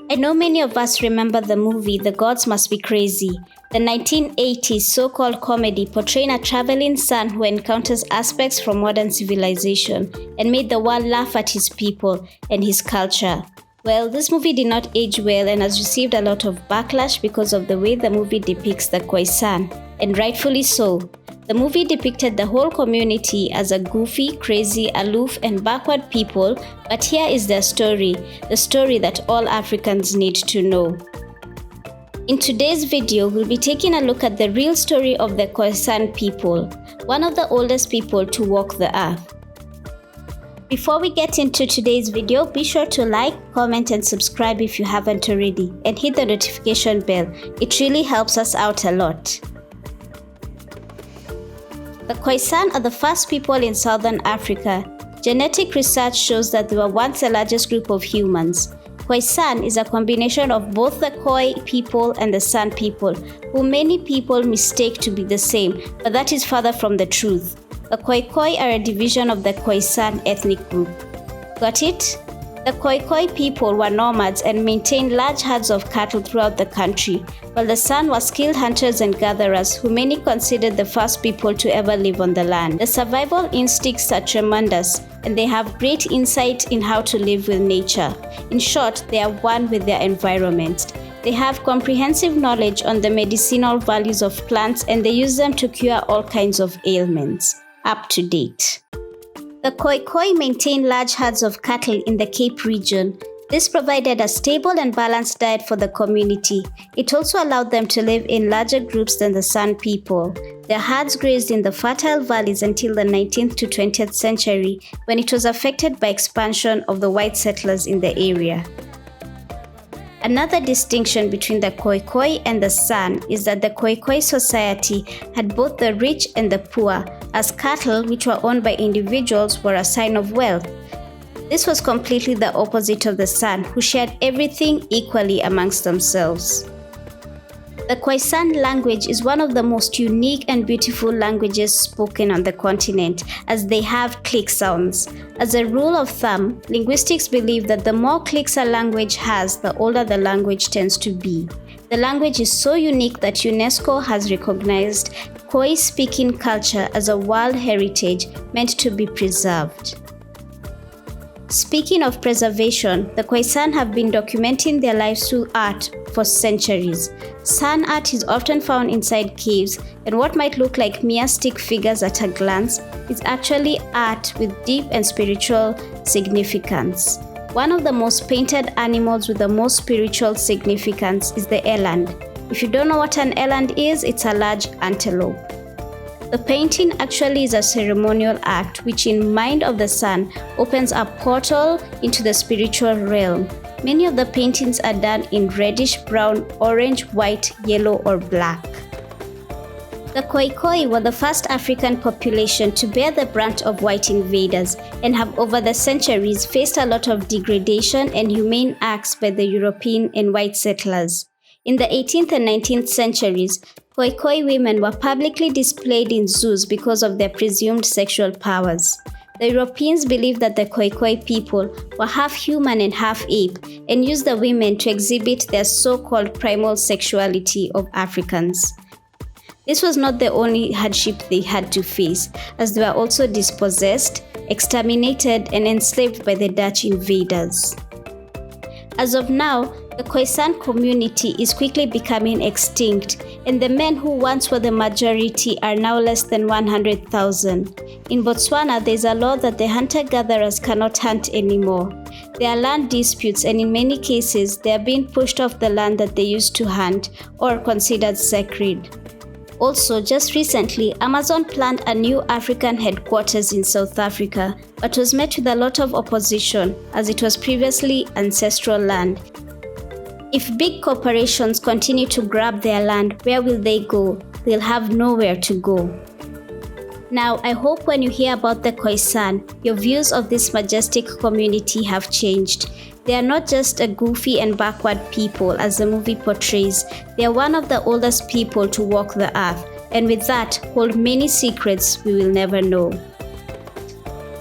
I know many of us remember the movie The Gods Must Be Crazy, the 1980s so-called comedy portraying a traveling son who encounters aspects from modern civilization and made the world laugh at his people and his culture. Well, this movie did not age well and has received a lot of backlash because of the way the movie depicts the Koisan, and rightfully so. The movie depicted the whole community as a goofy, crazy, aloof, and backward people, but here is their story, the story that all Africans need to know. In today's video, we'll be taking a look at the real story of the Koisan people, one of the oldest people to walk the earth. Before we get into today's video, be sure to like, comment, and subscribe if you haven't already, and hit the notification bell. It really helps us out a lot. The Koisan are the first people in southern Africa. Genetic research shows that they were once the largest group of humans. Koisan is a combination of both the Khoi people and the San people, who many people mistake to be the same, but that is further from the truth. The Khoi are a division of the Koisan ethnic group. Got it? The Khoi people were nomads and maintained large herds of cattle throughout the country, while the San were skilled hunters and gatherers who many considered the first people to ever live on the land. The survival instincts are tremendous, and they have great insight in how to live with nature. In short, they are one with their environment. They have comprehensive knowledge on the medicinal values of plants, and they use them to cure all kinds of ailments. Up to date. The Khoi maintain large herds of cattle in the Cape region. This provided a stable and balanced diet for the community. It also allowed them to live in larger groups than the San people. Their herds grazed in the fertile valleys until the 19th to 20th century, when it was affected by expansion of the white settlers in the area. Another distinction between the Khoi and the San is that the Khoi society had both the rich and the poor, as cattle, which were owned by individuals, were a sign of wealth. This was completely the opposite of the San, who shared everything equally amongst themselves. The Koisan language is one of the most unique and beautiful languages spoken on the continent, as they have click sounds. As a rule of thumb, linguistics believe that the more clicks a language has, the older the language tends to be. The language is so unique that UNESCO has recognized Khoi-speaking culture as a world heritage meant to be preserved. Speaking of preservation, the Koisan have been documenting their lives through art for centuries. San art is often found inside caves, and what might look like mere stick figures at a glance is actually art with deep and spiritual significance. One of the most painted animals with the most spiritual significance is the eland. If you don't know what an eland is, it's a large antelope. The painting actually is a ceremonial act which, in mind of the San, opens a portal into the spiritual realm. Many of the paintings are done in reddish brown, orange, white, yellow, or black. The Khoi were the first African population to bear the brunt of white invaders and have over the centuries faced a lot of degradation and inhumane acts by the European and white settlers. In the 18th and 19th centuries, Khoi women were publicly displayed in zoos because of their presumed sexual powers. The Europeans believed that the Khoi people were half human and half ape, and used the women to exhibit their so-called primal sexuality of Africans. This was not the only hardship they had to face, as they were also dispossessed, exterminated, and enslaved by the Dutch invaders. As of now, the Koisan community is quickly becoming extinct, and the men who once were the majority are now less than 100,000. In Botswana, there is a law that the hunter-gatherers cannot hunt anymore. There are land disputes, and in many cases, they are being pushed off the land that they used to hunt or considered sacred. Also, just recently, Amazon planned a new African headquarters in South Africa, but was met with a lot of opposition as it was previously ancestral land. If big corporations continue to grab their land, where will they go? They'll have nowhere to go. Now, I hope when you hear about the Koisan, your views of this majestic community have changed. They are not just a goofy and backward people as the movie portrays. They are one of the oldest people to walk the earth, and with that, hold many secrets we will never know.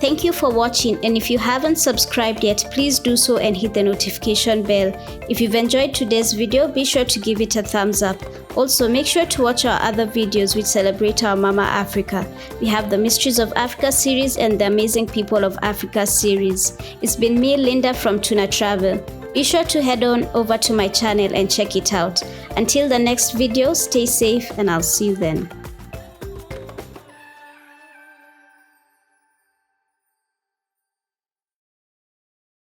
Thank you for watching, and if you haven't subscribed yet, please do so and hit the notification bell. If you've enjoyed today's video, be sure to give it a thumbs up. Also, make sure to watch our other videos which celebrate our Mama Africa. We have the Mysteries of Africa series and the Amazing People of Africa series. It's been me, Linda from Tuna Travel. Be sure to head on over to my channel and check it out. Until the next video, stay safe and I'll see you then.